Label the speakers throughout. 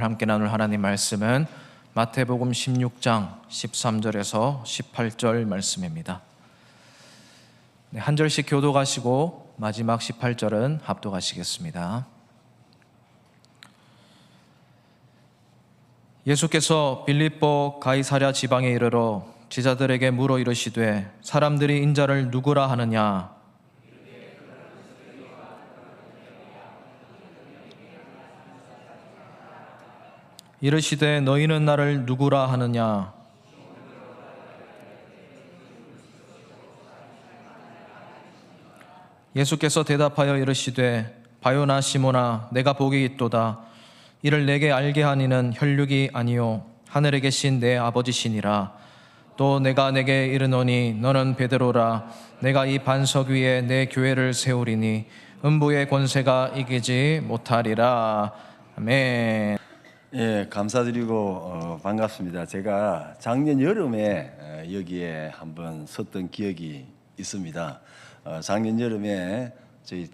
Speaker 1: 함께 나눌 하나님 말씀은 마태복음 16장 13절에서 18절 말씀입니다. 한 절씩 교독하시고 마지막 18절은 합독하시겠습니다. 예수께서 빌립보 가이사랴 지방에 이르러 제자들에게 물어 이르시되 사람들이 인자를 누구라 하느냐? 이르시되 너희는 나를 누구라 하느냐? 예수께서 대답하여 이르시되 바요나 시몬아 내가 복이 있도다. 이를 내게 알게 하니는 혈육이 아니요 하늘에 계신 내 아버지시니라. 또 내가 내게 이르노니 너는 베드로라. 내가 이 반석 위에 내 교회를 세우리니 음부의 권세가 이기지 못하리라. 아멘.
Speaker 2: 예, 감사드리고 반갑습니다. 제가 작년 여름에 여기에 한번 섰던 기억이 있습니다. 작년 여름에 저희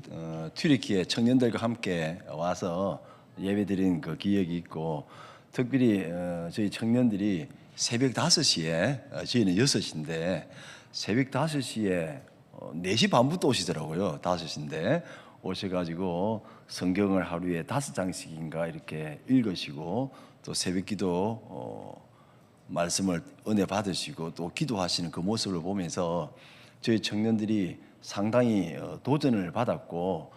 Speaker 2: 튀르키예 청년들과 함께 와서 예배드린 그 기억이 있고, 특별히 저희 청년들이 새벽 5시에, 저희는 6시인데 새벽 5시에 4시 반부터 오시더라고요. 5시인데 오셔가지고 성경을 하루에 5장씩인가 이렇게 읽으시고, 또 새벽기도 말씀을 은혜 받으시고 또 기도하시는 그 모습을 보면서 저희 청년들이 상당히 도전을 받았고,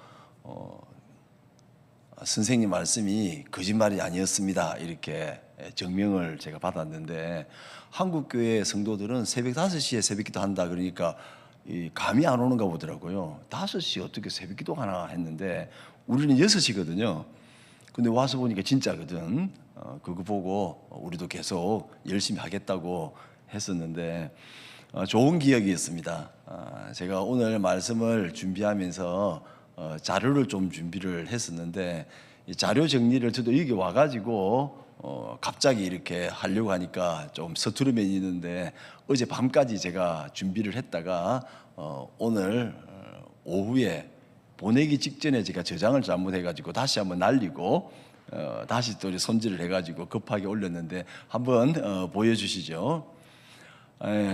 Speaker 2: 선생님 말씀이 거짓말이 아니었습니다 이렇게 증명을 제가 받았는데, 한국교회 성도들은 새벽 5시에 새벽기도 한다 그러니까 감이 안 오는가 보더라고요. 5시 어떻게 새벽기도 하나 했는데 우리는 6시거든요. 근데 와서 보니까 진짜거든. 그거 보고 우리도 계속 열심히 하겠다고 했었는데 좋은 기억이었습니다. 제가 오늘 말씀을 준비하면서 자료를 좀 준비를 했었는데, 이 자료 정리를 저도 여기 와가지고 갑자기 이렇게 하려고 하니까 좀 서투름이 있는데, 어제 밤까지 제가 준비를 했다가 오늘 오후에 보내기 직전에 제가 저장을 잘못해가지고 다시 한번 날리고 다시 또 손질을 해가지고 급하게 올렸는데, 한번 보여주시죠.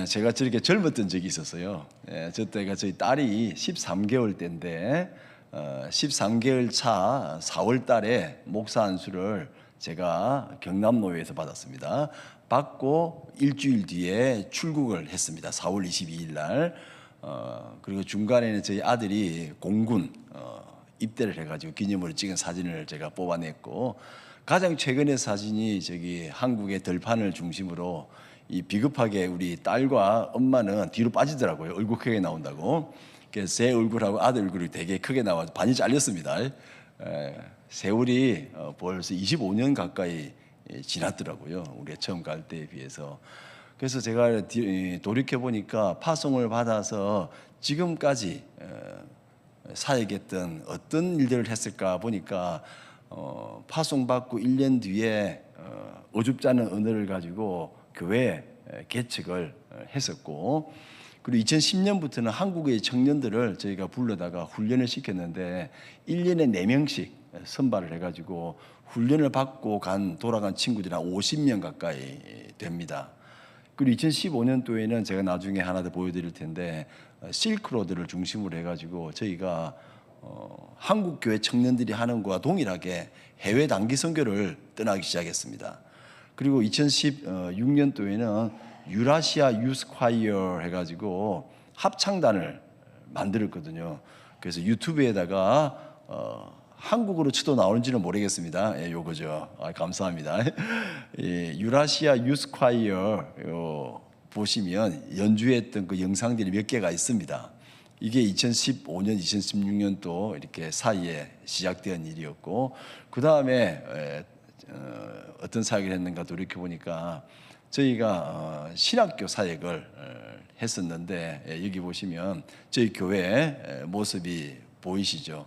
Speaker 2: 제가 저렇게 젊었던 적이 있었어요. 저 때가 저희 딸이 13개월 때인데 13개월 차 4월 달에 목사 안수를 제가 경남노회에서 받았습니다. 받고 일주일 뒤에 출국을 했습니다. 4월 22일 날. 그리고 중간에는 저희 아들이 공군 입대를 해가지고 기념으로 찍은 사진을 제가 뽑아냈고, 가장 최근의 사진이 저기 한국의 들판을 중심으로 이 비급하게 우리 딸과 엄마는 뒤로 빠지더라고요. 얼굴 크게 나온다고. 그래서 제 얼굴하고 아들 얼굴이 되게 크게 나와서 반이 잘렸습니다. 세월이 벌써 25년 가까이 지났더라고요. 우리가 처음 갈 때에 비해서. 그래서 제가 돌이켜 보니까 파송을 받아서 지금까지 사역했던 어떤 일들을 했을까 보니까 파송 받고 1년 뒤에 어줍지 않은 언어를 가지고 교회 개척을 했었고, 그리고 2010년부터는 한국의 청년들을 저희가 불러다가 훈련을 시켰는데 1년에 4명씩 선발을 해가지고 훈련을 받고 돌아간 친구들이 한 50명 가까이 됩니다. 그리고 2015년도에는 제가 나중에 하나 더 보여드릴 텐데 실크로드를 중심으로 해가지고 저희가 한국 교회 청년들이 하는 것과 동일하게 해외 단기 선교를 떠나기 시작했습니다. 그리고 2016년도에는 유라시아 유스콰이어 해가지고 합창단을 만들었거든요. 그래서 유튜브에다가 한국어로 쳐도 나오는지는 모르겠습니다. 예, 요거죠. 감사합니다. 예, 유라시아 유스콰이어 보시면 연주했던 그 영상들이 몇 개가 있습니다. 이게 2015년, 2016년도 이렇게 사이에 시작된 일이었고, 그 다음에 어떤 사역을 했는가 돌이켜보니까 저희가 신학교 사역을 했었는데, 여기 보시면 저희 교회 모습이 보이시죠.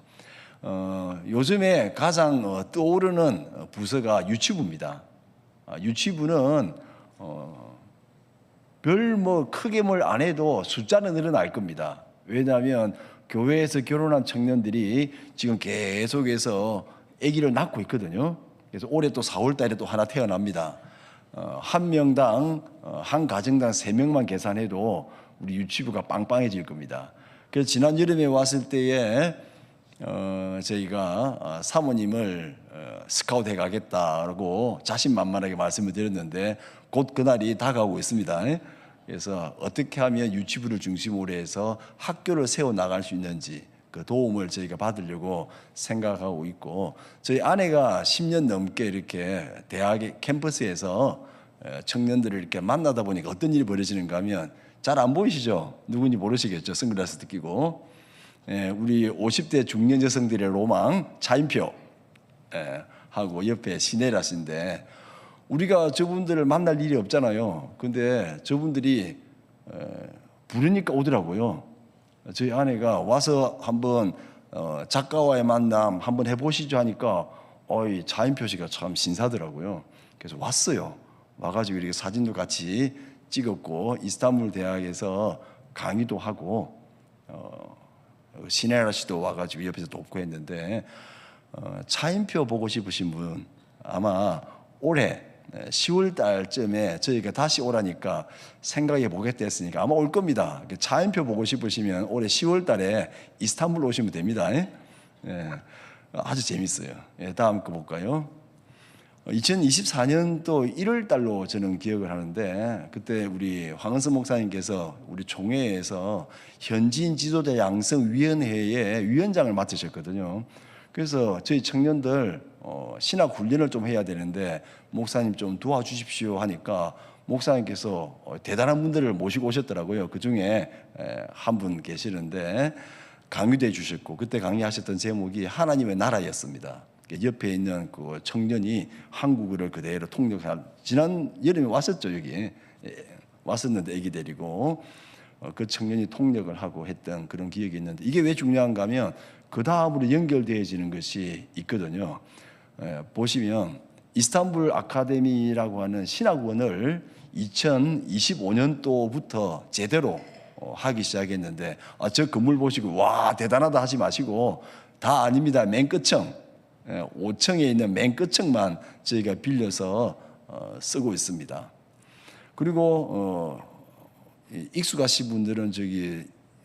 Speaker 2: 요즘에 가장 떠오르는 부서가 유치부입니다. 유치부는 별 크게 뭘 안 해도 숫자는 늘어날 겁니다. 왜냐하면 교회에서 결혼한 청년들이 지금 계속해서 아기를 낳고 있거든요. 그래서 올해 또 4월 달에 또 하나 태어납니다. 한 명당 한 가정당 3명만 계산해도 우리 유치부가 빵빵해질 겁니다. 그래서 지난 여름에 왔을 때에 저희가 사모님을 스카우트해 가겠다라고 자신만만하게 말씀을 드렸는데 곧 그날이 다가오고 있습니다. 그래서 어떻게 하면 유치부를 중심으로 해서 학교를 세워 나갈 수 있는지 그 도움을 저희가 받으려고 생각하고 있고, 저희 아내가 10년 넘게 이렇게 대학의 캠퍼스에서 청년들을 이렇게 만나다 보니까 어떤 일이 벌어지는가 하면, 잘 안 보이시죠? 누군지 모르시겠죠? 선글라스 끼고. 우리 50대 중년 여성들의 로망 차인표 하고 옆에 시네라스인데, 우리가 저분들을 만날 일이 없잖아요. 근데 저분들이 부르니까 오더라고요. 저희 아내가 와서 한번 작가와의 만남 한번 해보시죠 하니까 차인표 씨가 참 신사더라고요. 그래서 왔어요. 와가지고 이렇게 사진도 같이 찍었고, 이스탄불 대학에서 강의도 하고, 시네라 씨도 와가지고 옆에서 돕고 했는데, 차인표 보고 싶으신 분 아마 올해 10월 달쯤에 저희가 다시 오라니까 생각해 보겠다 했으니까 아마 올 겁니다. 차인표 보고 싶으시면 올해 10월 달에 이스탄불 오시면 됩니다. 아주 재밌어요. 다음 거 볼까요? 2024년도 1월 달로 저는 기억을 하는데, 그때 우리 황은서 목사님께서 우리 총회에서 현지인 지도자 양성위원회의 위원장을 맡으셨거든요. 그래서 저희 청년들 신학 훈련을 좀 해야 되는데 목사님 좀 도와주십시오 하니까 목사님께서 대단한 분들을 모시고 오셨더라고요. 그 중에 한 분 계시는데 강의도 해주셨고, 그때 강의하셨던 제목이 하나님의 나라였습니다. 옆에 있는 그 청년이 한국어를 그대로 통역한, 지난 여름에 왔었죠. 여기 왔었는데 애기 데리고 그 청년이 통역을 하고 했던 그런 기억이 있는데, 이게 왜 중요한가 하면 그 다음으로 연결되어지는 것이 있거든요. 보시면 이스탄불 아카데미라고 하는 신학원을 2025년도부터 제대로 하기 시작했는데, 저 건물 보시고 와 대단하다 하지 마시고, 다 아닙니다. 맨 끝층 5층에 있는 맨 끝층만 저희가 빌려서 쓰고 있습니다. 그리고 익숙하신 분들은 저기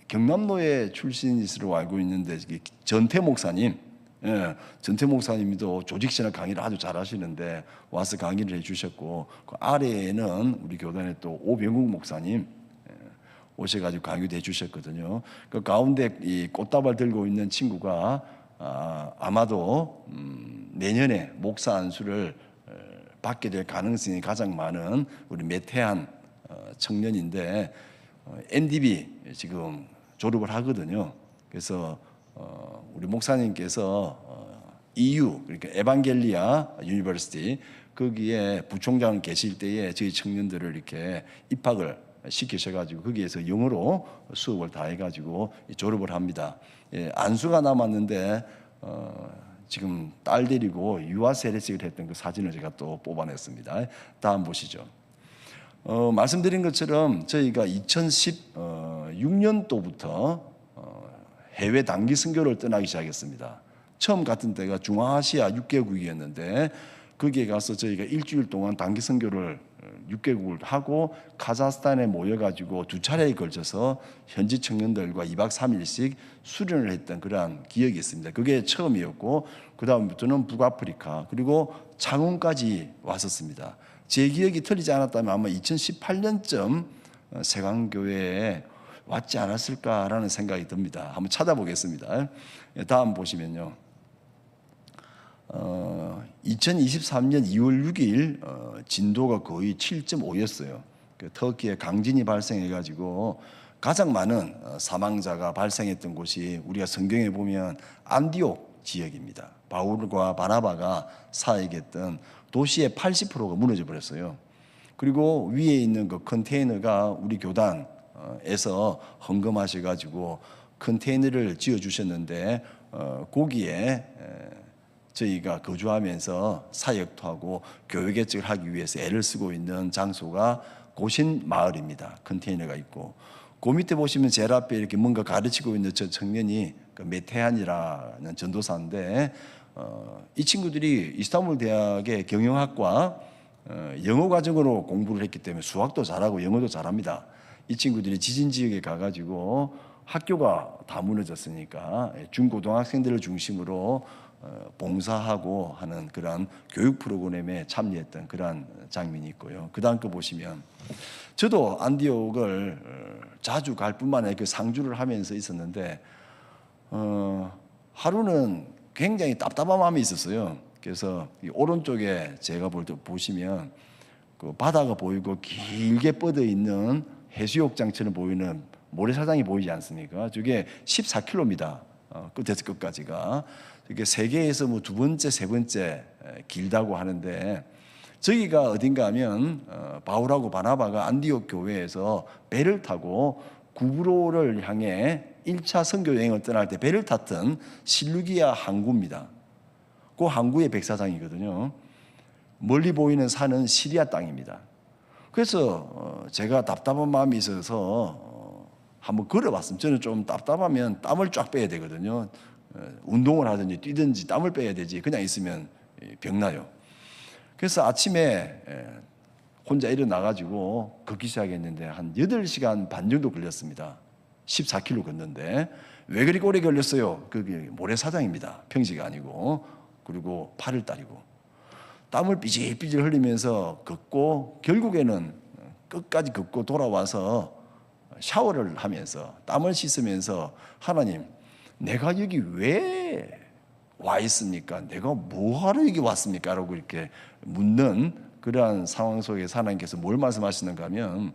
Speaker 2: 경남노예 출신이시로 알고 있는데, 전태 목사님, 전태 목사님도 조직신학 강의를 아주 잘하시는데 와서 강의를 해주셨고, 그 아래에는 우리 교단의 또 오병국 목사님 오셔가지고 강의도 해주셨거든요. 그 가운데 이 꽃다발 들고 있는 친구가 아마도 내년에 목사 안수를 받게 될 가능성이 가장 많은 우리 매태한 청년인데, NDB 지금 졸업을 하거든요. 그래서 우리 목사님께서 EU, 그러니까 에반겔리아 유니버시티, 거기에 부총장 계실 때에 저희 청년들을 이렇게 입학을 시키셔가지고 거기에서 영어로 수업을 다 해가지고 졸업을 합니다. 안수가 남았는데 지금 딸 데리고 유아 세례식을 했던 그 사진을 제가 또 뽑아냈습니다. 다음 보시죠. 말씀드린 것처럼 저희가 2016년도부터 해외 단기 선교를 떠나기 시작했습니다. 처음 갔던 때가 중앙아시아 6개국이었는데 거기에 가서 저희가 일주일 동안 단기 선교를 6개국을 하고 카자흐스탄에 모여가지고 2차례에 걸쳐서 현지 청년들과 2박 3일씩 수련을 했던 그러한 기억이 있습니다. 그게 처음이었고, 그 다음부터는 북아프리카 그리고 창원까지 왔었습니다. 제 기억이 틀리지 않았다면 아마 2018년쯤 세강교회에 왔지 않았을까라는 생각이 듭니다. 한번 찾아보겠습니다. 다음 보시면요. 2023년 2월 6일 진도가 거의 7.5였어요. 그 터키에 강진이 발생해가지고 가장 많은 사망자가 발생했던 곳이 우리가 성경에 보면 안디옥 지역입니다. 바울과 바나바가 사역했던 도시의 80%가 무너져 버렸어요. 그리고 위에 있는 그 컨테이너가 우리 교단에서 헌금하셔가지고 컨테이너를 지어주셨는데 거기에 저희가 거주하면서 사역도 하고 교회 개척을 하기 위해서 애를 쓰고 있는 장소가 고신 마을입니다. 컨테이너가 있고, 그 밑에 보시면 제일 앞에 이렇게 뭔가 가르치고 있는 저 청년이 그 메태한이라는 전도사인데 이 친구들이 이스탄불 대학의 경영학과 영어 과정으로 공부를 했기 때문에 수학도 잘하고 영어도 잘합니다. 이 친구들이 지진 지역에 가가지고 학교가 다 무너졌으니까 중고등학생들을 중심으로 봉사하고 하는 그러한 교육 프로그램에 참여했던 그러한 장면이 있고요. 그 다음 거 보시면 저도 안디옥을 자주 갈 뿐만 아니라 그 상주를 하면서 있었는데 하루는 굉장히 답답한 마음이 있었어요. 그래서 이 오른쪽에 제가 볼 때 보시면 그 바다가 보이고 길게 뻗어 있는 해수욕장처럼 보이는 모래사장이 보이지 않습니까? 저게 14km입니다. 끝에서 끝까지가. 이게 세계에서 뭐 두 번째, 세 번째 길다고 하는데 저기가 어딘가 하면 바울하고 바나바가 안디옥 교회에서 배를 타고 구브로를 향해 1차 선교 여행을 떠날 때 배를 탔던 실루기아 항구입니다. 그 항구의 백사장이거든요. 멀리 보이는 산은 시리아 땅입니다. 그래서 제가 답답한 마음이 있어서 한번 걸어봤습니다. 저는 좀 답답하면 땀을 쫙 빼야 되거든요. 운동을 하든지 뛰든지 땀을 빼야 되지 그냥 있으면 병나요. 그래서 아침에 혼자 일어나가지고 걷기 시작했는데 한 8시간 반 정도 걸렸습니다. 14km 걷는데 왜 그렇게 오래 걸렸어요? 그게 모래사장입니다. 평지가 아니고. 그리고 8월달이고 땀을 삐질삐질 흘리면서 걷고 결국에는 끝까지 걷고 돌아와서 샤워를 하면서 땀을 씻으면서 하나님 내가 여기 왜 와 있습니까? 내가 뭐하러 여기 왔습니까? 라고 이렇게 묻는 그러한 상황 속에서 하나님께서 뭘 말씀하시는가 하면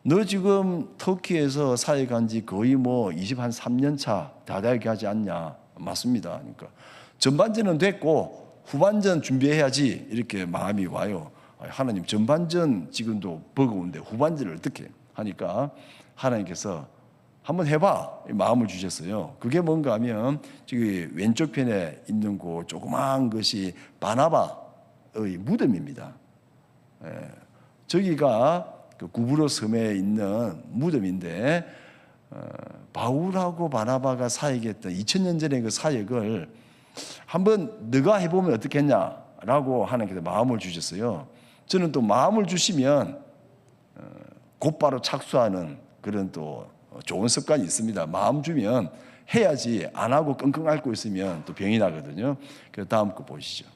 Speaker 2: 너 지금 터키에서 사역한 지 거의 뭐 23년 차 다다하게 하지 않냐? 맞습니다. 그러니까 전반전은 됐고 후반전 준비해야지 이렇게 마음이 와요. 하나님 전반전 지금도 버거운데 후반전을 어떻게 하니까 하나님께서 한번 해봐 마음을 주셨어요. 그게 뭔가 하면 저기 왼쪽 편에 있는 그 조그마한 것이 바나바의 무덤입니다. 저기가 그 구브로 섬에 있는 무덤인데 바울하고 바나바가 사역했던 2000년 전의 그 사역을 한번 너가 해보면 어떻겠냐라고 하나님께서 마음을 주셨어요. 저는 또 마음을 주시면 곧바로 착수하는 그런 또 좋은 습관이 있습니다. 마음 주면 해야지 안 하고 끙끙 앓고 있으면 또 병이 나거든요. 그래서 다음 거 보시죠.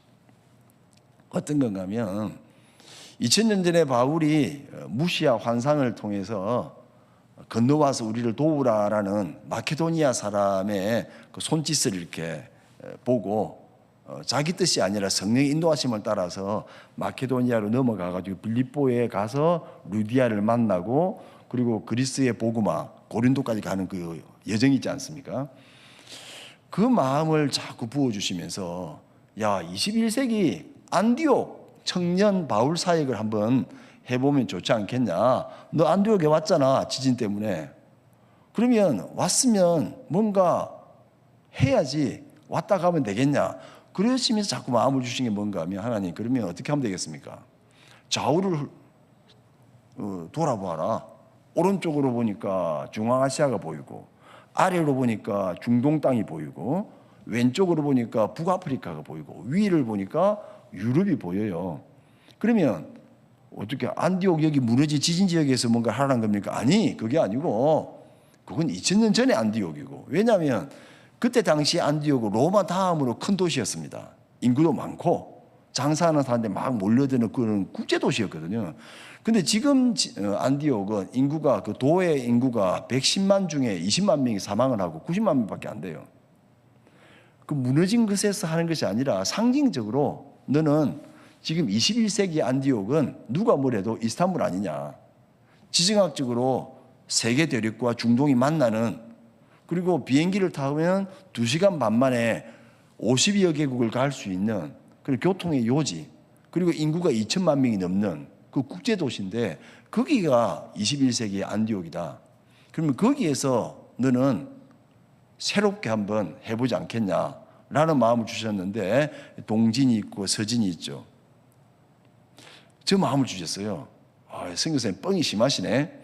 Speaker 2: 어떤 건가 하면 2000년 전에 바울이 무시아 환상을 통해서 건너와서 우리를 도우라라는 마케도니아 사람의 그 손짓을 이렇게 보고 자기 뜻이 아니라 성령의 인도하심을 따라서 마케도니아로 넘어가가지고 빌립보에 가서 루디아를 만나고 그리고 그리스의 보그마 고린도까지 가는 그 여정이 있지 않습니까? 그 마음을 자꾸 부어주시면서 야 21세기 안디옥 청년 바울 사역을 한번 해보면 좋지 않겠냐? 너 안디옥에 왔잖아 지진 때문에. 그러면 왔으면 뭔가 해야지 왔다 가면 되겠냐? 그러시면서 자꾸 마음을 주신 게 뭔가 하면 하나님 그러면 어떻게 하면 되겠습니까? 좌우를 돌아보아라. 오른쪽으로 보니까 중앙아시아가 보이고 아래로 보니까 중동 땅이 보이고 왼쪽으로 보니까 북아프리카가 보이고 위를 보니까 유럽이 보여요. 그러면 어떻게 안디옥 여기 무너지 지진 지역에서 뭔가 하라는 겁니까? 아니 그게 아니고 그건 2000년 전의 안디옥이고 왜냐하면 그때 당시 안디옥은 로마 다음으로 큰 도시였습니다. 인구도 많고 장사하는 사람들이 막 몰려드는 그런 국제도시였거든요. 근데 지금 안디옥은 인구가 그 도의 인구가 110만 중에 20만 명이 사망을 하고 90만 명밖에 안 돼요. 그 무너진 것에서 하는 것이 아니라 상징적으로 너는 지금 21세기 안디옥은 누가 뭐래도 이스탄불 아니냐. 지정학적으로 세계 대륙과 중동이 만나는 그리고 비행기를 타면 2시간 반 만에 50여 개국을 갈 수 있는 그리고 교통의 요지 그리고 인구가 2천만 명이 넘는 그 국제도시인데 거기가 21세기의 안디옥이다. 그러면 거기에서 너는 새롭게 한번 해보지 않겠냐라는 마음을 주셨는데 동진이 있고 서진이 있죠. 저 마음을 주셨어요. 선교사님 뻥이 심하시네.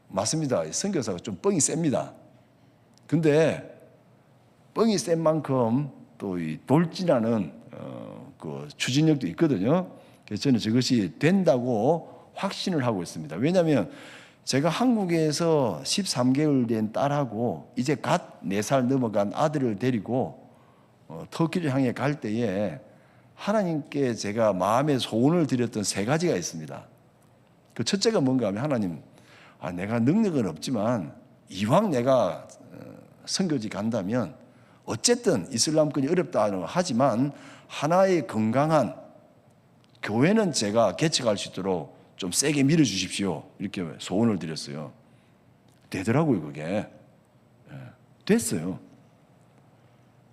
Speaker 2: 맞습니다. 선교사가 좀 뻥이 셉니다. 근데 뻥이 센 만큼 또 이 돌진하는 그 추진력도 있거든요. 그래서 저는 저것이 된다고 확신을 하고 있습니다. 왜냐하면 제가 한국에서 13개월 된 딸하고 이제 갓 4살 넘어간 아들을 데리고 터키를 향해 갈 때에 하나님께 제가 마음의 소원을 드렸던 3가지가 있습니다. 그 첫째가 뭔가 하면 하나님, 내가 능력은 없지만 이왕 내가 선교지 간다면 어쨌든 이슬람권이 어렵다 하지만 하나의 건강한 교회는 제가 개척할 수 있도록 좀 세게 밀어주십시오. 이렇게 소원을 드렸어요. 되더라고요, 그게. 됐어요.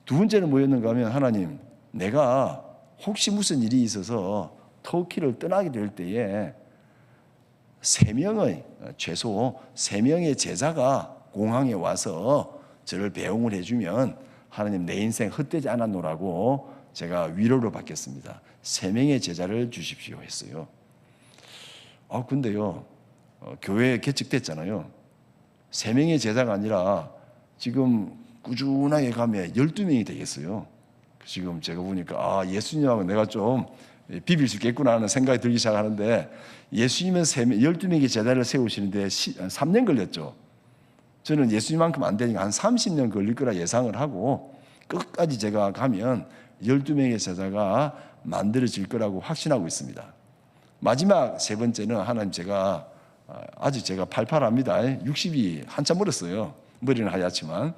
Speaker 2: 두 번째는 뭐였는가 하면 하나님, 내가 혹시 무슨 일이 있어서 터키를 떠나게 될 때에 최소 3명의 제자가 공항에 와서 저를 배웅을 해주면 하나님 내 인생 헛되지 않았노라고 제가 위로를 받겠습니다. 3명의 제자를 주십시오 했어요. 근데요, 교회 개척됐잖아요. 3명의 제자가 아니라 지금 꾸준하게 가면 12명이 되겠어요. 지금 제가 보니까 예수님하고 내가 좀 비빌 수 있겠구나 하는 생각이 들기 시작하는데, 예수님은 12명의 제자를 세우시는데 3년 걸렸죠. 저는 예수님만큼 안 되니까 한 30년 걸릴 거라 예상을 하고 끝까지 제가 가면 12명의 제자가 만들어질 거라고 확신하고 있습니다. 마지막 3번째는 하나님, 제가 아직 제가 팔팔합니다. 60이 한참 멀었어요. 머리는 하얗지만.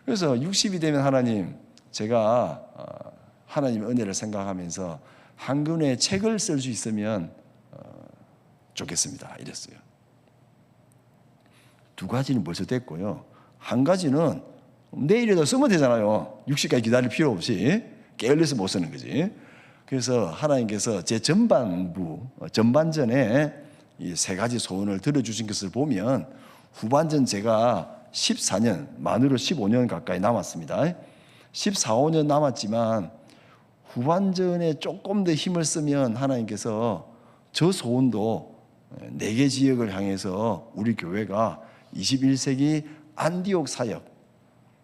Speaker 2: 그래서 60이 되면 하나님, 제가 하나님의 은혜를 생각하면서 한 권의 책을 쓸 수 있으면 좋겠습니다. 이랬어요. 2가지는 벌써 됐고요. 한 가지는 내일이라도 쓰면 되잖아요. 60까지 기다릴 필요 없이 게을러서 못 쓰는 거지. 그래서 하나님께서 제 전반전에 이 3가지 소원을 들어주신 것을 보면 후반전 제가 14년, 만으로 15년 가까이 남았습니다. 14, 15년 남았지만 후반전에 조금 더 힘을 쓰면 하나님께서 저 소원도 4개 지역을 향해서 우리 교회가 21세기 안디옥 사역,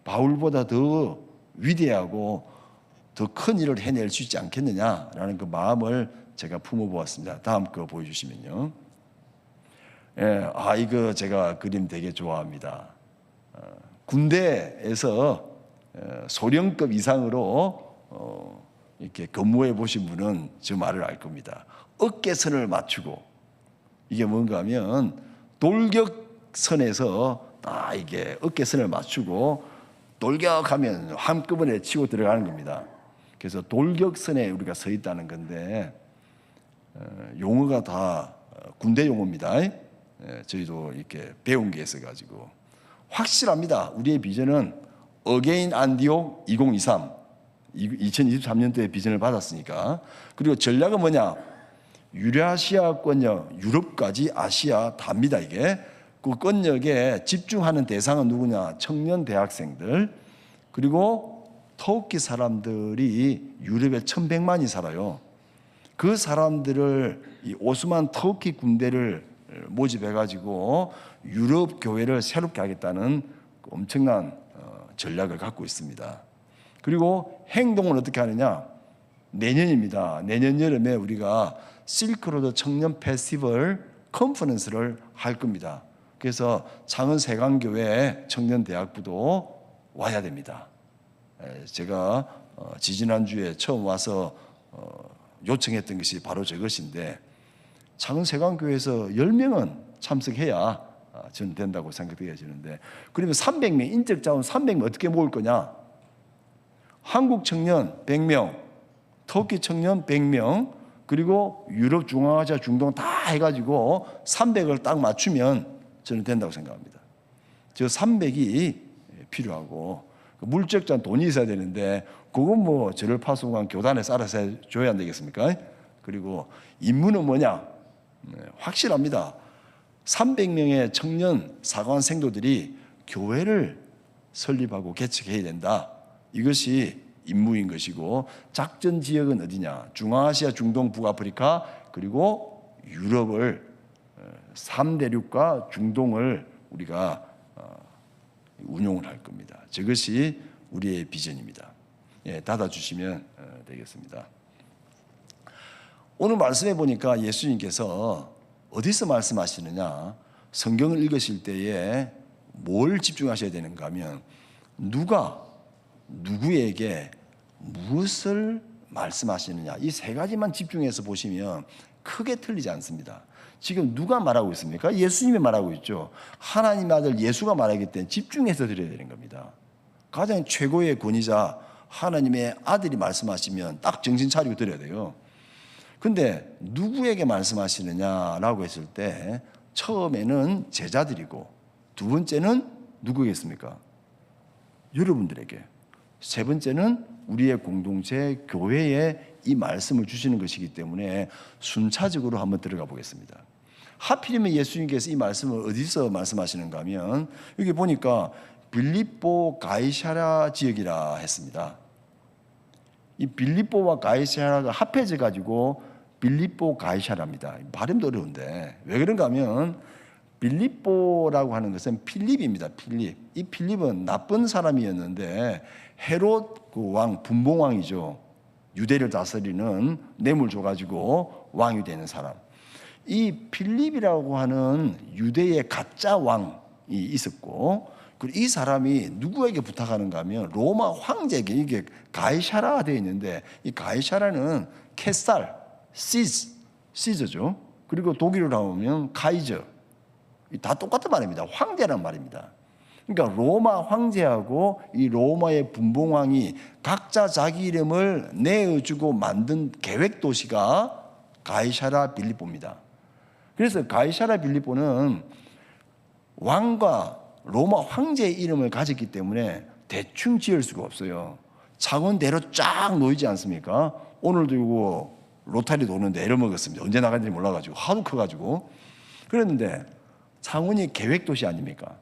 Speaker 2: 바울보다 더 위대하고 더 큰 일을 해낼 수 있지 않겠느냐라는 그 마음을 제가 품어보았습니다. 다음 거 보여주시면요. 이거 제가 그림 되게 좋아합니다. 군대에서 소령급 이상으로 이렇게 근무해 보신 분은 저 말을 알 겁니다. 어깨선을 맞추고, 이게 뭔가 하면 돌격선에서 딱 이게 어깨선을 맞추고 돌격하면 한꺼번에 치고 들어가는 겁니다. 그래서 돌격선에 우리가 서 있다는 건데, 용어가 다 군대 용어입니다. 저희도 이렇게 배운 게 있어가지고 확실합니다. 우리의 비전은 어게인 안디옥 2023, 2023년도에 비전을 받았으니까. 그리고 전략은 뭐냐? 유라시아권역, 유럽까지 아시아 답니다. 이게 그 권역에 집중하는 대상은 누구냐? 청년 대학생들, 그리고 터키 사람들이 유럽에 1100만이 살아요. 그 사람들을 이 오스만 터키 군대를 모집해가지고 유럽 교회를 새롭게 하겠다는 엄청난 전략을 갖고 있습니다. 그리고 행동은 어떻게 하느냐? 내년입니다. 내년 여름에 우리가 실크로드 청년 페스티벌 컨퍼런스를 할 겁니다. 그래서 창원 세강교회 청년대학부도 와야 됩니다. 제가 지지난주에 처음 와서 요청했던 것이 바로 저것인데, 창원 세강교회에서 10명은 참석해야 저는 된다고 생각되어지는데, 그러면 300명, 인적 자원 300명 어떻게 모을 거냐? 한국 청년 100명, 터키 청년 100명, 그리고 유럽, 중앙아시아, 중동 다 해가지고 300을 딱 맞추면 저는 된다고 생각합니다. 저 300이 필요하고, 물적자는 돈이 있어야 되는데 그건 뭐 저를 파송한 교단에서 알아서 해줘야 안 되겠습니까? 그리고 임무는 뭐냐? 확실합니다. 300명의 청년 사관 생도들이 교회를 설립하고 개척해야 된다. 이것이 임무인 것이고, 작전 지역은 어디냐? 중앙아시아, 중동, 북아프리카, 그리고 유럽을 3대륙과 중동을 우리가 운용을 할 겁니다. 저것이 우리의 비전입니다. 예, 닫아주시면 되겠습니다. 오늘 말씀해 보니까 예수님께서 어디서 말씀하시느냐, 성경을 읽으실 때에 뭘 집중하셔야 되는가 하면 누가 누구에게 무엇을 말씀하시느냐, 이 세 가지만 집중해서 보시면 크게 틀리지 않습니다. 지금 누가 말하고 있습니까? 예수님이 말하고 있죠. 하나님의 아들 예수가 말하기 때문에 집중해서 드려야 되는 겁니다. 가장 최고의 권위자 하나님의 아들이 말씀하시면 딱 정신 차리고 들어야 돼요. 근데 누구에게 말씀하시느냐라고 했을 때 처음에는 제자들이고 두 번째는 누구겠습니까? 여러분들에게. 세 번째는 우리의 공동체 교회에 이 말씀을 주시는 것이기 때문에 순차적으로 한번 들어가 보겠습니다. 하필이면 예수님께서 이 말씀을 어디서 말씀하시는가 하면 여기 보니까 빌립보 가이사랴 지역이라 했습니다. 이 빌립보와 가이사랴가 합해져 가지고 빌립보 가이사랴입니다. 발음도 어려운데 왜 그런가 하면 빌립보라고 하는 것은 필립입니다. 필립. 이 필립은 나쁜 사람이었는데 헤롯 그 왕, 분봉왕이죠. 유대를 다스리는 뇌물 줘가지고 왕이 되는 사람. 이 필립이라고 하는 유대의 가짜 왕이 있었고, 그리고 이 사람이 누구에게 부탁하는가 하면 로마 황제에게, 이게 가이사라 되어 있는데 이 가이사라는 캐살, 시저죠. 그리고 독일어로 하면 카이저. 다 똑같은 말입니다. 황제란 말입니다. 그러니까 로마 황제하고 이 로마의 분봉왕이 각자 자기 이름을 내어주고 만든 계획 도시가 가이사라 빌립보입니다. 그래서 가이사라 빌립보는 왕과 로마 황제의 이름을 가졌기 때문에 대충 지을 수가 없어요. 창원대로 쫙 놓이지 않습니까? 오늘도 이거 로타리 도는데 애를 먹었습니다. 언제 나간지 몰라가지고 하도 커가지고. 그랬는데 창원이 계획도시 아닙니까?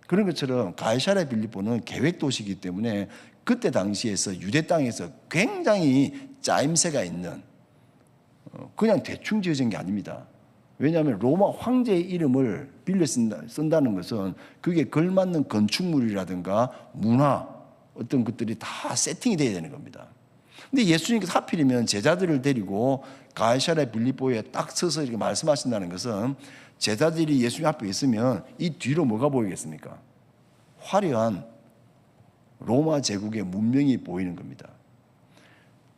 Speaker 2: 그런 것처럼 가이사랴 빌립보는 계획도시이기 때문에 그때 당시에서 유대 땅에서 굉장히 짜임새가 있는, 그냥 대충 지어진 게 아닙니다. 왜냐하면 로마 황제의 이름을 빌려 쓴다는 것은 그게 걸맞는 건축물이라든가 문화, 어떤 것들이 다 세팅이 돼야 되는 겁니다. 근데 예수님께서 하필이면 제자들을 데리고 가이사랴 빌립보에 딱 서서 이렇게 말씀하신다는 것은 제자들이 예수님 앞에 있으면 이 뒤로 뭐가 보이겠습니까? 화려한 로마 제국의 문명이 보이는 겁니다.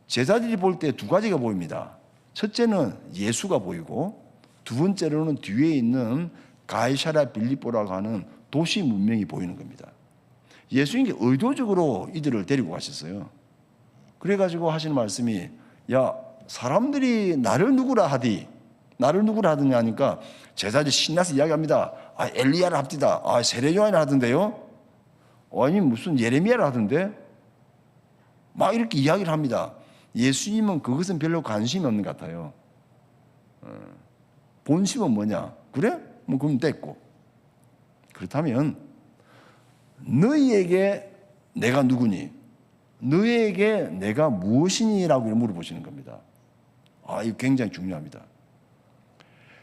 Speaker 2: 제자들이 볼 때 두 가지가 보입니다. 첫째는 예수가 보이고 두 번째로는 뒤에 있는 가이사랴 빌립보라고 하는 도시 문명이 보이는 겁니다. 예수님께 의도적으로 이들을 데리고 가셨어요. 그래가지고 하시는 말씀이, 야, 사람들이 나를 누구라 하디, 나를 누구라 하더냐 하니까 제자들이 신나서 이야기합니다. 아, 엘리야를 합디다. 아, 세례 요한을 하던데요. 아니 무슨 예레미야를 하던데. 막 이렇게 이야기를 합니다. 예수님은 그것은 별로 관심이 없는 것 같아요. 본심은 뭐냐? 그래? 뭐 그럼 됐고. 그렇다면 너희에게 내가 누구니? 너희에게 내가 무엇이니라고 물어보시는 겁니다. 아, 이거 굉장히 중요합니다.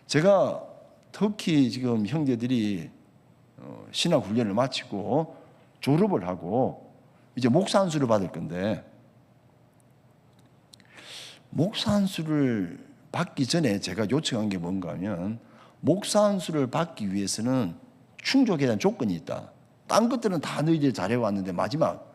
Speaker 2: 제가 특히 지금 형제들이 신학 훈련을 마치고 졸업을 하고 이제 목사 안수를 받을 건데, 목사 안수를 받기 전에 제가 요청한 게 뭔가 하면, 목사 안수를 받기 위해서는 충족해야 하는 조건이 있다. 딴 것들은 다 너희들이 잘해왔는데 마지막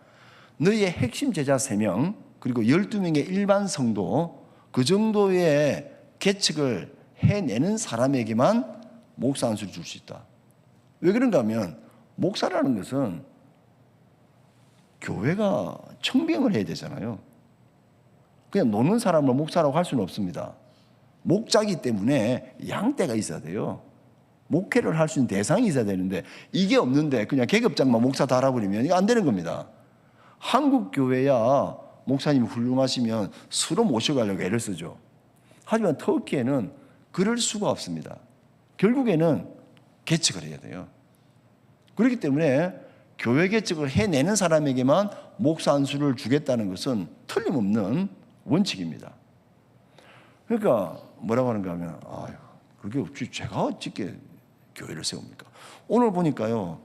Speaker 2: 너희의 핵심 제자 3명 그리고 12명의 일반 성도, 그 정도의 계책을 해내는 사람에게만 목사 안수를 줄 수 있다. 왜 그런가 하면 목사라는 것은 교회가 청빙을 해야 되잖아요. 그냥 노는 사람을 목사라고 할 수는 없습니다. 목자기 때문에 양떼가 있어야 돼요. 목회를 할 수 있는 대상이 있어야 되는데 이게 없는데 그냥 계급장만 목사 달아버리면 이거 안 되는 겁니다. 한국 교회야 목사님이 훌륭하시면 수로 모셔가려고 애를 쓰죠. 하지만 터키에는 그럴 수가 없습니다. 결국에는 계측을 해야 돼요. 그렇기 때문에 교회 계측을 해내는 사람에게만 목사 안수를 주겠다는 것은 틀림없는 원칙입니다. 그러니까 뭐라고 하는가 하면, 아유, 그게 없지, 제가 어떻게 교회를 세웁니까? 오늘 보니까요,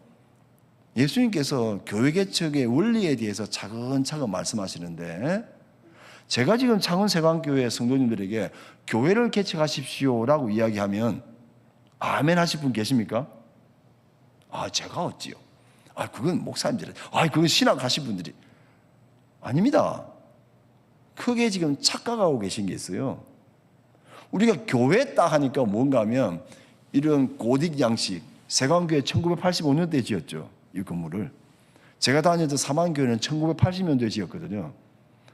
Speaker 2: 예수님께서 교회 개척의 원리에 대해서 차근차근 말씀하시는데, 제가 지금 창원세관교회 성도님들에게 교회를 개척하십시오라고 이야기하면 아멘 하실 분 계십니까? 제가 어찌요? 그건 목사님들, 그건 신학 하신 분들이. 아닙니다. 크게 지금 착각하고 계신 게 있어요. 우리가 교회 딱 하니까 뭔가 하면 이런 고딕 양식, 세관교회 1985년도에 지었죠. 이 건물을. 제가 다녔던 사만교회는 1980년도에 지었거든요.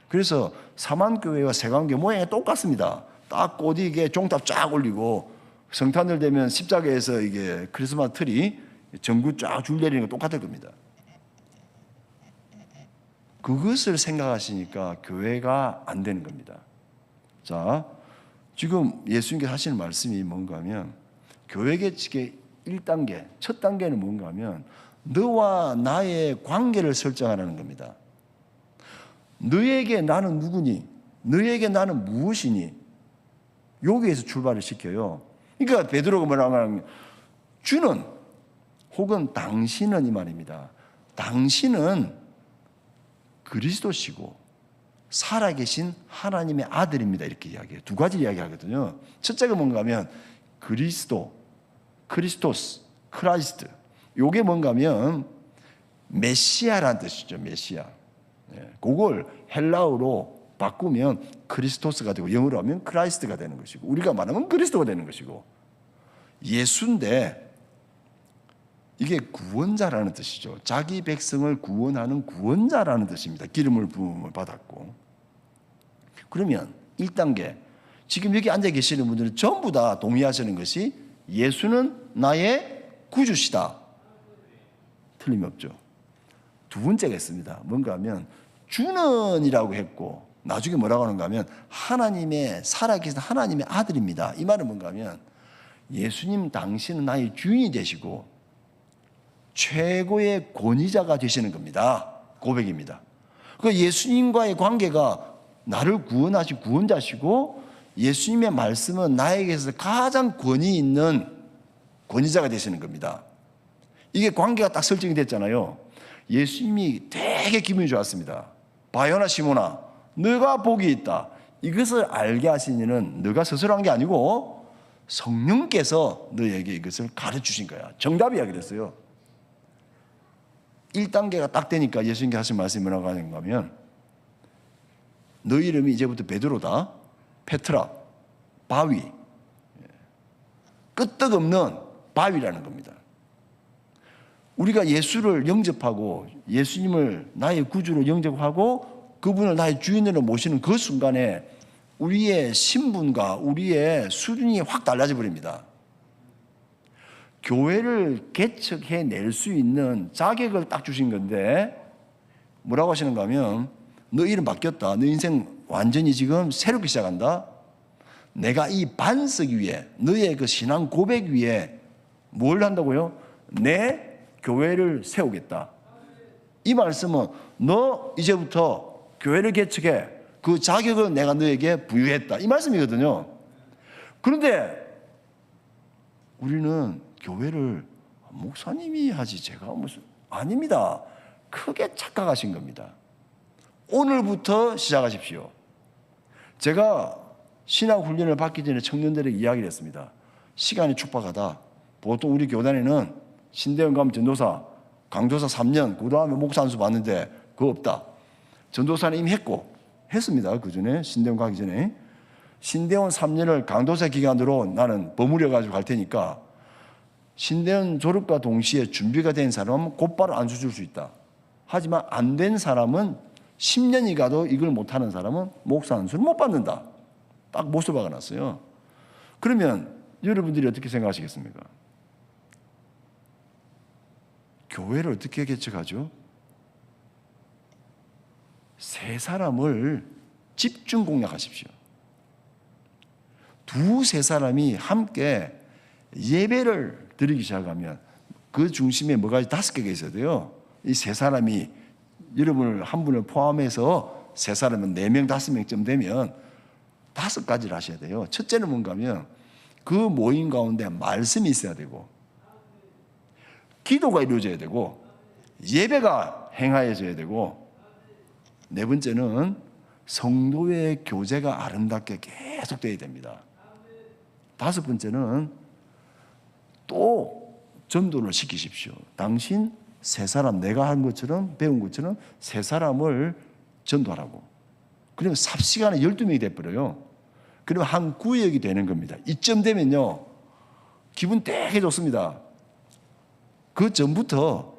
Speaker 2: 그래서 사만교회와 세관교회 모양이 똑같습니다. 딱 고딕에 종탑 쫙 올리고 성탄절 되면 십자가에서 이게 크리스마스 트리 전구 쫙 줄 내리는 거 똑같을 겁니다. 그것을 생각하시니까 교회가 안 되는 겁니다. 자, 지금 예수님께서 하시는 말씀이 뭔가 하면 교회 개척의 1단계, 첫 단계는 뭔가 하면 너와 나의 관계를 설정하라는 겁니다. 너에게 나는 누구니? 너에게 나는 무엇이니? 여기에서 출발을 시켜요. 그러니까 베드로가 뭐라고 하냐면 주는 혹은 당신은 이 말입니다. 당신은 그리스도시고 살아계신 하나님의 아들입니다. 이렇게 이야기해요. 두 가지 이야기하거든요. 첫째가 뭔가 하면 그리스도, 크리스토스, 크라이스트. 요게 뭔가 하면 메시아라는 뜻이죠. 메시아. 그걸 헬라어로 바꾸면 크리스토스가 되고 영어로 하면 크라이스트가 되는 것이고 우리가 말하면 그리스도가 되는 것이고 예수인데 이게 구원자라는 뜻이죠. 자기 백성을 구원하는 구원자라는 뜻입니다. 기름을 부음을 받았고. 그러면 1단계 지금 여기 앉아 계시는 분들은 전부 다 동의하시는 것이 예수는 나의 구주시다. 틀림없죠. 두 번째가 있습니다. 뭔가 하면 주는이라고 했고 나중에 뭐라고 하는가 하면 하나님의 살아계신 하나님의 아들입니다. 이 말은 뭔가 하면 예수님 당신은 나의 주인이 되시고 최고의 권위자가 되시는 겁니다. 고백입니다. 그 예수님과의 관계가 나를 구원하신 구원자시고 예수님의 말씀은 나에게서 가장 권위 있는 권위자가 되시는 겁니다. 이게 관계가 딱 설정이 됐잖아요. 예수님이 되게 기분이 좋았습니다. 바요나 시모나 너가 복이 있다. 이것을 알게 하신 이는 너가 스스로 한 게 아니고 성령께서 너에게 이것을 가르치신 거야. 정답이야 그랬어요. 1단계가 딱 되니까 예수님께서 하신 말씀이 뭐라고 하는가 하면 너 이름이 이제부터 베드로다. 페트라, 바위. 끄떡없는 바위라는 겁니다. 우리가 예수를 영접하고 예수님을 나의 구주로 영접하고 그분을 나의 주인으로 모시는 그 순간에 우리의 신분과 우리의 수준이 확 달라져 버립니다. 교회를 개척해낼 수 있는 자격을 딱 주신 건데 뭐라고 하시는가 하면 너 이름 바뀌었다. 너 인생 완전히 지금 새롭게 시작한다. 내가 이 반석 위에 너의 그 신앙 고백 위에 뭘 한다고요? 내 교회를 세우겠다. 이 말씀은 너 이제부터 교회를 개척해. 그 자격을 내가 너에게 부여했다. 이 말씀이거든요. 그런데 우리는 교회를 목사님이 하지 제가 무슨 아닙니다. 크게 착각하신 겁니다. 오늘부터 시작하십시오. 제가 신학 훈련을 받기 전에 청년들에게 이야기를 했습니다. 시간이 촉박하다. 보통 우리 교단에는 신대원 가면 전도사, 강도사 3년, 그 다음에 목사 한 수 받는데 그거 없다. 전도사는 이미 했습니다. 그 전에 신대원 가기 전에 신대원 3년을 강도사 기간으로 나는 버무려 가지고 갈 테니까 신대원 졸업과 동시에 준비가 된 사람은 곧바로 안수 줄 수 있다. 하지만 안 된 사람은 10년이 가도 이걸 못하는 사람은 목사 안수를 못 받는다. 딱 못을 박아놨어요. 그러면 여러분들이 어떻게 생각하시겠습니까? 교회를 어떻게 개척하죠? 세 사람을 집중 공략하십시오. 두세 사람이 함께 예배를 드리기 시작하면 그 중심에 뭐가 5개가 있어야 돼요. 이 세 사람이 여러분을 한 분을 포함해서 세 사람은 4명, 5명쯤 되면 5가지를 하셔야 돼요. 첫째는 뭔가 하면 그 모임 가운데 말씀이 있어야 되고 기도가 이루어져야 되고 예배가 행하여져야 되고, 네 번째는 성도의 교제가 아름답게 계속 돼야 됩니다. 다섯 번째는 또 전도를 시키십시오. 당신 세 사람, 내가 한 것처럼, 배운 것처럼 세 사람을 전도하라고. 그러면 삽시간에 12명이 돼버려요. 그러면 한 구역이 되는 겁니다. 이쯤 되면요, 기분 되게 좋습니다. 그 전부터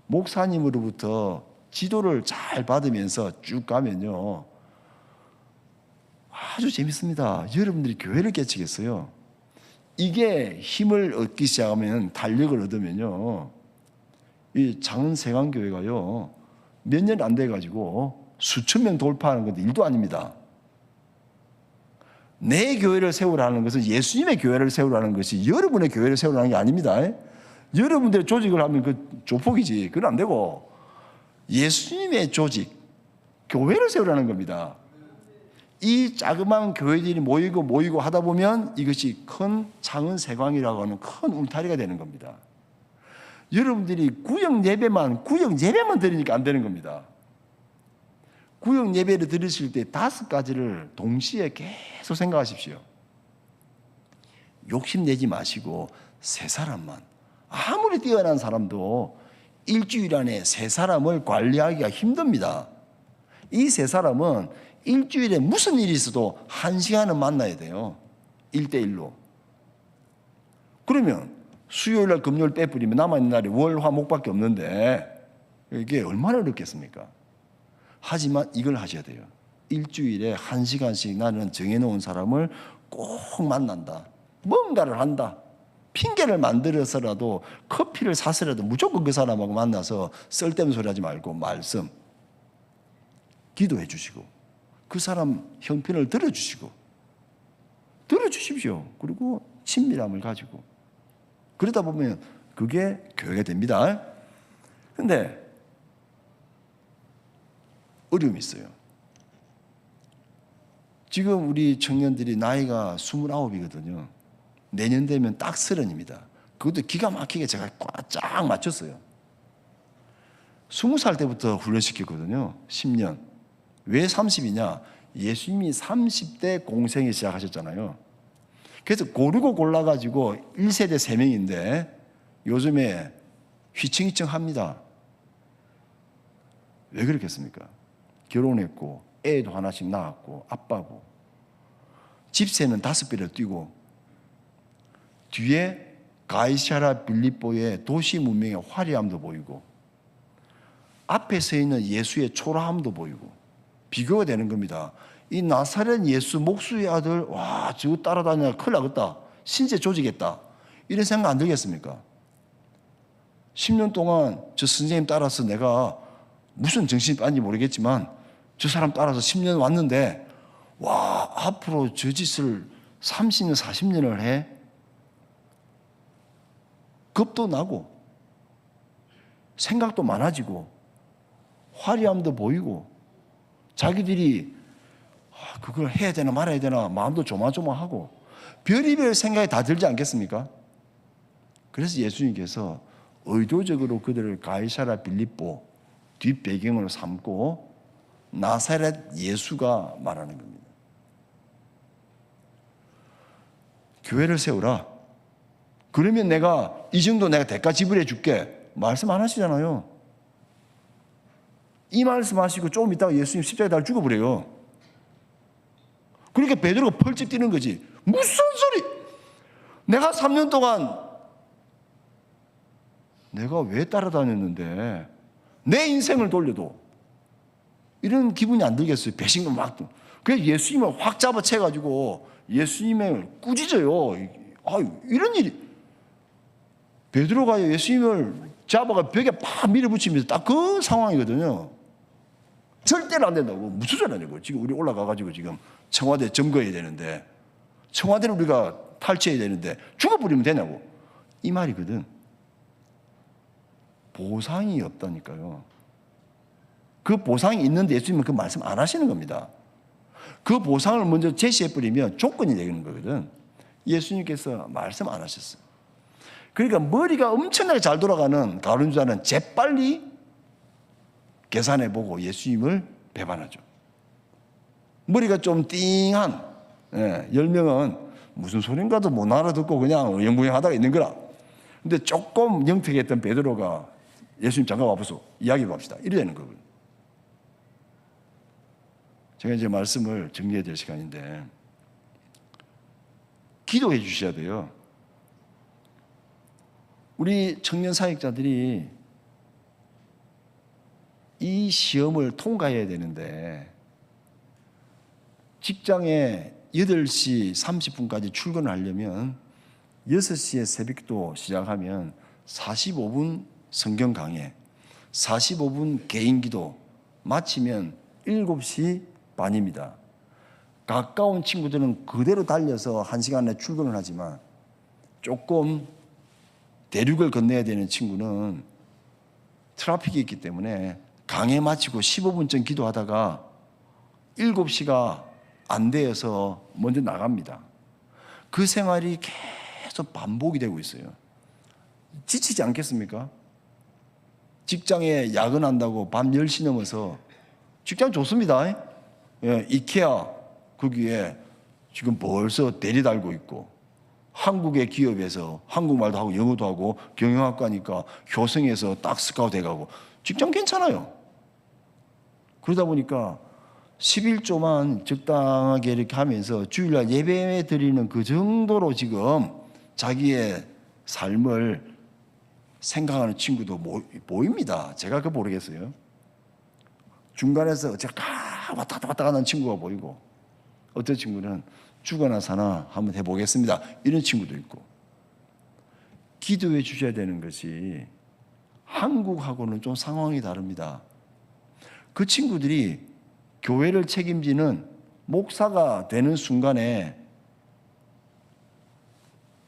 Speaker 2: 목사님으로부터 지도를 잘 받으면서 쭉 가면요, 아주 재밌습니다. 여러분들이 교회를 개척했어요. 이게 힘을 얻기 시작하면, 달력을 얻으면요, 이 장은세강교회가요, 몇 년 안 돼가지고 수천 명 돌파하는 것도 일도 아닙니다. 내 교회를 세우라는 것은 예수님의 교회를 세우라는 것이 여러분의 교회를 세우라는 게 아닙니다. 여러분들의 조직을 하면 그 조폭이지. 그건 안 되고 예수님의 조직, 교회를 세우라는 겁니다. 이 자그마한 교회들이 모이고 하다 보면 이것이 큰 장은세광이라고 하는 큰 울타리가 되는 겁니다. 여러분들이 구역 예배만 드리니까 안 되는 겁니다. 구역 예배를 드리실 때 5가지를 동시에 계속 생각하십시오. 욕심내지 마시고 세 사람만, 아무리 뛰어난 사람도 일주일 안에 세 사람을 관리하기가 힘듭니다. 이 세 사람은 일주일에 무슨 일이 있어도 1시간은 만나야 돼요. 1대1로. 그러면 수요일날 금요일 빼버리면 남아있는 날이 월, 화, 목밖에 없는데 이게 얼마나 어렵겠습니까? 하지만 이걸 하셔야 돼요. 일주일에 1시간씩 나는 정해놓은 사람을 꼭 만난다. 뭔가를 한다. 핑계를 만들어서라도 커피를 사서라도 무조건 그 사람하고 만나서 쓸데없는 소리 하지 말고 말씀, 기도해 주시고 그 사람 형편을 들어주십시오. 그리고 친밀함을 가지고 그러다 보면 그게 교회가 됩니다. 그런데 어려움이 있어요. 지금 우리 청년들이 나이가 29이거든요. 내년 되면 딱 30입니다. 그것도 기가 막히게 제가 꽉 맞췄어요. 20살 때부터 훈련시켰거든요. 10년. 왜 30이냐? 예수님이 30대 공생에 시작하셨잖아요. 그래서 고르고 골라가지고 1세대 3명인데 요즘에 휘청휘청합니다. 왜 그렇겠습니까? 결혼했고 애도 하나씩 낳았고 아빠고 집세는 5배를 뛰고 뒤에 가이사랴 빌립보의 도시 문명의 화려함도 보이고 앞에 서 있는 예수의 초라함도 보이고 비교가 되는 겁니다. 이 나사렛 예수 목수의 아들, 와 저거 따라다니냐 큰일 나겠다. 신세 조지겠다. 이런 생각 안 들겠습니까? 10년 동안 저 선생님 따라서 내가 무슨 정신이 빠진지 모르겠지만 저 사람 따라서 10년 왔는데 와 앞으로 저 짓을 30년 40년을 해? 겁도 나고 생각도 많아지고 화려함도 보이고 자기들이 그걸 해야 되나 말아야 되나 마음도 조마조마하고 별의별 생각이 다 들지 않겠습니까? 그래서 예수님께서 의도적으로 그들을 가이사랴 빌립보 뒷배경으로 삼고 나사렛 예수가 말하는 겁니다. 교회를 세우라. 그러면 내가 이 정도 내가 대가 지불해 줄게. 말씀 안 하시잖아요. 이 말씀하시고 조금 있다가 예수님 십자가에 달려 죽어버려요. 그러니까 베드로가 펄쩍 뛰는 거지. 무슨 소리? 내가 3년 동안 내가 왜 따라다녔는데 내 인생을 돌려도 이런 기분이 안 들겠어요. 배신감 막. 그래서 예수님을 확 잡아채가지고 예수님을 꾸짖어요. 이런 일이. 베드로가 예수님을 잡아가 벽에 팍 밀어붙이면서 딱 그 상황이거든요. 절대로 안 된다고. 무슨 소리 하냐고. 지금 우리 올라가가지고 지금 청와대 점거해야 되는데 청와대를 우리가 탈취해야 되는데 죽어버리면 되냐고. 이 말이거든. 보상이 없다니까요. 그 보상이 있는데 예수님은 그 말씀 안 하시는 겁니다. 그 보상을 먼저 제시해버리면 조건이 되는 거거든. 예수님께서 말씀 안 하셨어요. 그러니까 머리가 엄청나게 잘 돌아가는 가룟 유다는 재빨리 계산해보고 예수님을 배반하죠. 머리가 좀 띵한 10명은 무슨 소린가도 못 알아듣고 그냥 어영부영하다가 있는 거라. 근데 조금 영특했던 베드로가 예수님 잠깐 와보소, 이야기 봅시다, 이래 되는 거거든요. 제가 이제 말씀을 정리해야 될 시간인데, 기도해 주셔야 돼요. 우리 청년 사역자들이 이 시험을 통과해야 되는데, 직장에 8시 30분까지 출근을 하려면 6시에 새벽기도 시작하면 45분 성경 강해, 45분 개인기도 마치면 7시 반입니다. 가까운 친구들은 그대로 달려서 1시간에 출근을 하지만, 조금 대륙을 건너야 되는 친구는 트래픽이 있기 때문에 강해 마치고 15분 전 기도하다가 7시가 안 되어서 먼저 나갑니다. 그 생활이 계속 반복이 되고 있어요. 지치지 않겠습니까? 직장에 야근한다고 밤 10시 넘어서, 직장 좋습니다. 예, 이케아 거기에 지금 벌써 대리 달고 있고, 한국의 기업에서 한국말도 하고 영어도 하고, 경영학과니까 효성에서 딱 스카우트 해가고, 직장 괜찮아요. 그러다 보니까 11조만 적당하게 이렇게 하면서 주일날 예배 드리는 그 정도로 지금 자기의 삶을 생각하는 친구도 보입니다. 제가 그거 모르겠어요. 중간에서 제가 왔다 갔다 하는 친구가 보이고, 어떤 친구는 죽어나 사나 한번 해보겠습니다, 이런 친구도 있고. 기도해 주셔야 되는 것이 한국하고는 좀 상황이 다릅니다. 그 친구들이 교회를 책임지는 목사가 되는 순간에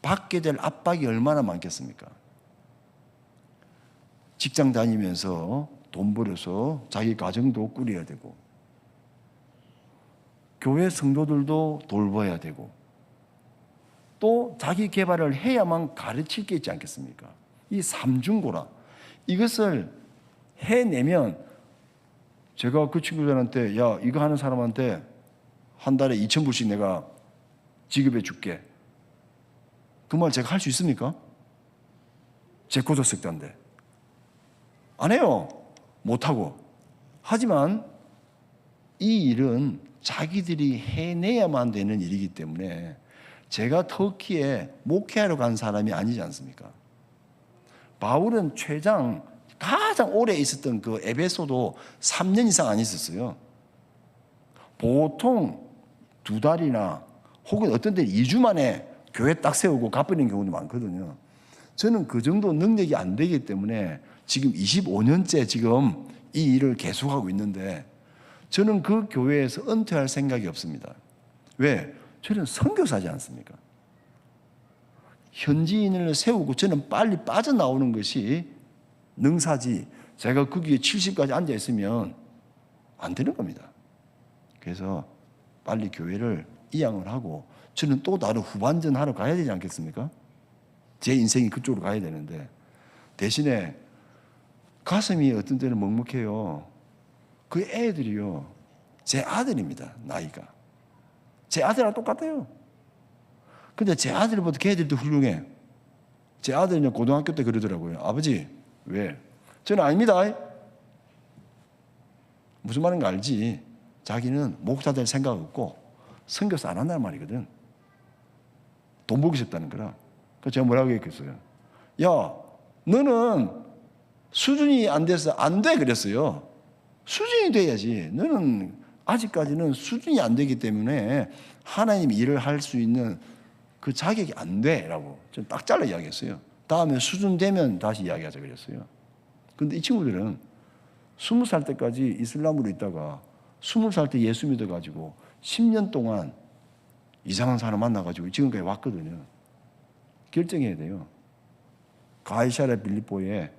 Speaker 2: 받게 될 압박이 얼마나 많겠습니까? 직장 다니면서 돈 벌어서 자기 가정도 꾸려야 되고, 교회 성도들도 돌봐야 되고, 또 자기 개발을 해야만 가르칠 게 있지 않겠습니까? 이 삼중고라, 이것을 해내면, 제가 그 친구들한테 야, 이거 하는 사람한테 한 달에 2,000불씩 내가 지급해 줄게, 그 말 제가 할 수 있습니까? 제 고소sek자인데 안 해요. 못하고. 하지만 이 일은 자기들이 해내야만 되는 일이기 때문에, 제가 터키에 목회하러 간 사람이 아니지 않습니까? 바울은 가장 오래 있었던 그 에베소도 3년 이상 안 있었어요. 보통 2달이나 혹은 어떤 때는 2주 만에 교회 딱 세우고 가버리는 경우도 많거든요. 저는 그 정도 능력이 안 되기 때문에 지금 25년째 지금 이 일을 계속하고 있는데, 저는 그 교회에서 은퇴할 생각이 없습니다. 왜? 저는 선교사지 않습니까? 현지인을 세우고 저는 빨리 빠져나오는 것이 능사지, 제가 거기에 70까지 앉아 있으면 안 되는 겁니다. 그래서 빨리 교회를 이양을 하고, 저는 또 다른 후반전 하러 가야 되지 않겠습니까? 제 인생이 그쪽으로 가야 되는데, 대신에 가슴이 어떤 때는 먹먹해요. 그 애들이요, 제 아들입니다. 나이가 제 아들이랑 똑같아요. 근데 제 아들보다 걔들도 훌륭해. 제 아들은 고등학교 때 그러더라고요. 아버지, 왜? 저는 아닙니다. 무슨 말인가 알지? 자기는 목사 될 생각 없고 선교사 안 한다는 말이거든. 돈 벌고 싶다는 거라. 그래서 제가 뭐라고 했겠어요? 야, 너는 수준이 안 돼서 안 돼 그랬어요. 수준이 돼야지. 너는 아직까지는 수준이 안 되기 때문에 하나님 일을 할 수 있는 그 자격이 안 돼라고 좀 딱 잘라 이야기했어요. 다음에 수준 되면 다시 이야기하자 그랬어요. 근데 이 친구들은 20살 때까지 이슬람으로 있다가 20살 때 예수 믿어가지고 10년 동안 이상한 사람 만나가지고 지금까지 왔거든요. 결정해야 돼요. 가이사랴 빌립보에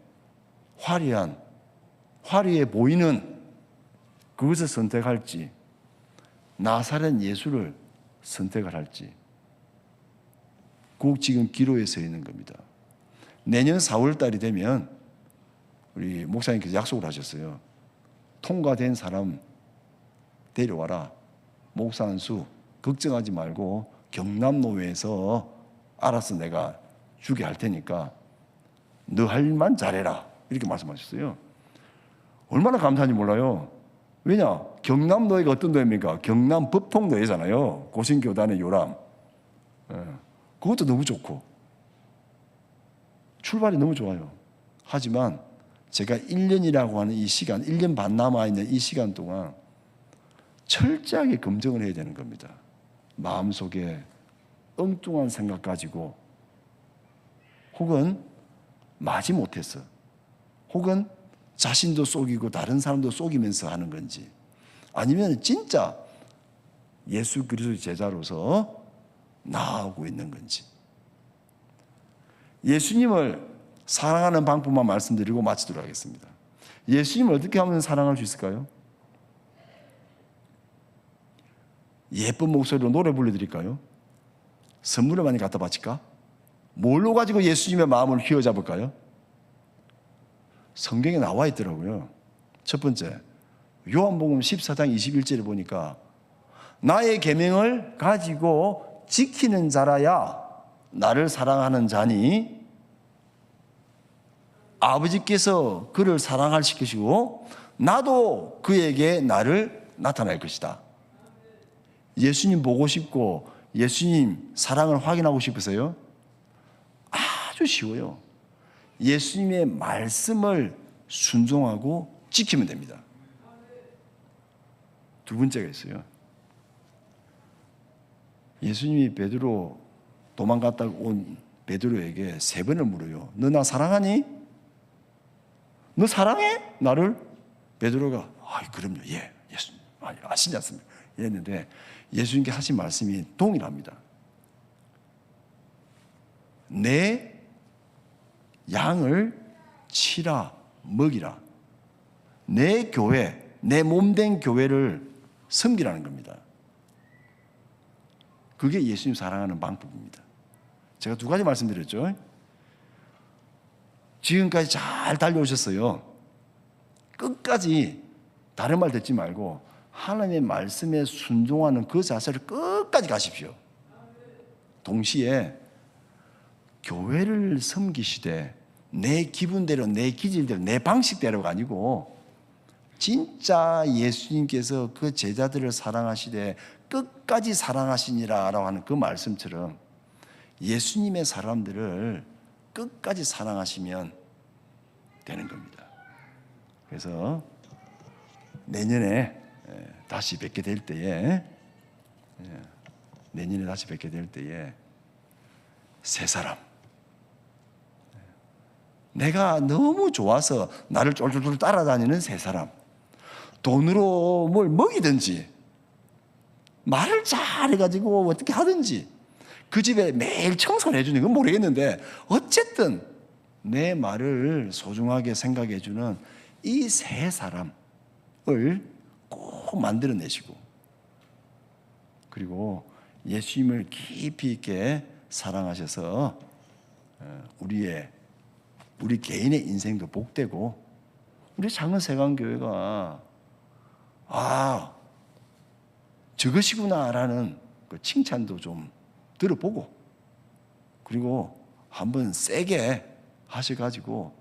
Speaker 2: 화려해 보이는 그것을 선택할지, 나사렛 예수를 선택을 할지, 꼭 지금 기로에 서 있는 겁니다. 내년 4월 달이 되면 우리 목사님께서 약속을 하셨어요. 통과된 사람 데려와라. 목사 한 수 걱정하지 말고 경남노회에서 알아서 내가 주게 할 테니까 너 할 만 잘해라. 이렇게 말씀하셨어요. 얼마나 감사한지 몰라요. 왜냐? 경남노회가 어떤 노회입니까? 경남법통노회잖아요. 고신교단의 요람. 그것도 너무 좋고 출발이 너무 좋아요. 하지만 제가 1년이라고 하는 이 시간, 1년 반 남아있는 이 시간 동안 철저하게 검증을 해야 되는 겁니다. 마음속에 엉뚱한 생각 가지고 혹은 마지못해서 혹은 자신도 속이고 다른 사람도 속이면서 하는 건지 아니면 진짜 예수 그리스도의 제자로서 나아오고 있는 건지. 예수님을 사랑하는 방법만 말씀드리고 마치도록 하겠습니다. 예수님을 어떻게 하면 사랑할 수 있을까요? 예쁜 목소리로 노래 불러드릴까요? 선물을 많이 갖다 바칠까? 뭘로 가지고 예수님의 마음을 휘어잡을까요? 성경에 나와 있더라고요. 첫 번째, 요한복음 14장 21절에 보니까 나의 계명을 가지고 지키는 자라야 나를 사랑하는 자니 아버지께서 그를 사랑하실 것이고 나도 그에게 나를 나타낼 것이다. 예수님 보고 싶고 예수님 사랑을 확인하고 싶으세요? 아주 쉬워요. 예수님의 말씀을 순종하고 지키면 됩니다. 두 번째가 있어요. 예수님이 베드로 도망갔다가 온 베드로에게 3번을 물어요. 너 나 사랑하니? 너 사랑해? 나를? 베드로가 그럼요. 예, 예수님 아시지 않습니까? 이랬는데 예수님께 하신 말씀이 동일합니다. 내 양을 치라 먹이라. 내 교회, 내 몸된 교회를 섬기라는 겁니다. 그게 예수님 사랑하는 방법입니다. 제가 2가지 말씀드렸죠. 지금까지 잘 달려오셨어요. 끝까지 다른 말 듣지 말고 하나님의 말씀에 순종하는 그 자세를 끝까지 가십시오. 동시에 교회를 섬기시되 내 기분대로, 내 기질대로, 내 방식대로가 아니고 진짜 예수님께서 그 제자들을 사랑하시되 끝까지 사랑하시니라 라고 하는 그 말씀처럼 예수님의 사람들을 끝까지 사랑하시면 되는 겁니다. 그래서 내년에 다시 뵙게 될 때에 세 사람, 내가 너무 좋아서 나를 쫄쫄쫄 따라다니는 세 사람, 돈으로 뭘 먹이든지 말을 잘해가지고 어떻게 하든지 그 집에 매일 청소를 해주는 건 모르겠는데 어쨌든 내 말을 소중하게 생각해주는 이 세 사람을 꼭 만들어내시고 그리고 예수님을 깊이 있게 사랑하셔서 우리 개인의 인생도 복되고 우리 작은 세강교회가 저것이구나라는 그 칭찬도 좀 들어보고 그리고 한번 세게 하셔가지고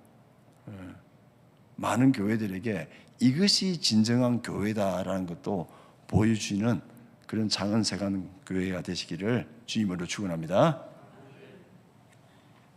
Speaker 2: 많은 교회들에게 이것이 진정한 교회다라는 것도 보여주시는 그런 작은 세강교회가 되시기를 주님으로 축원합니다.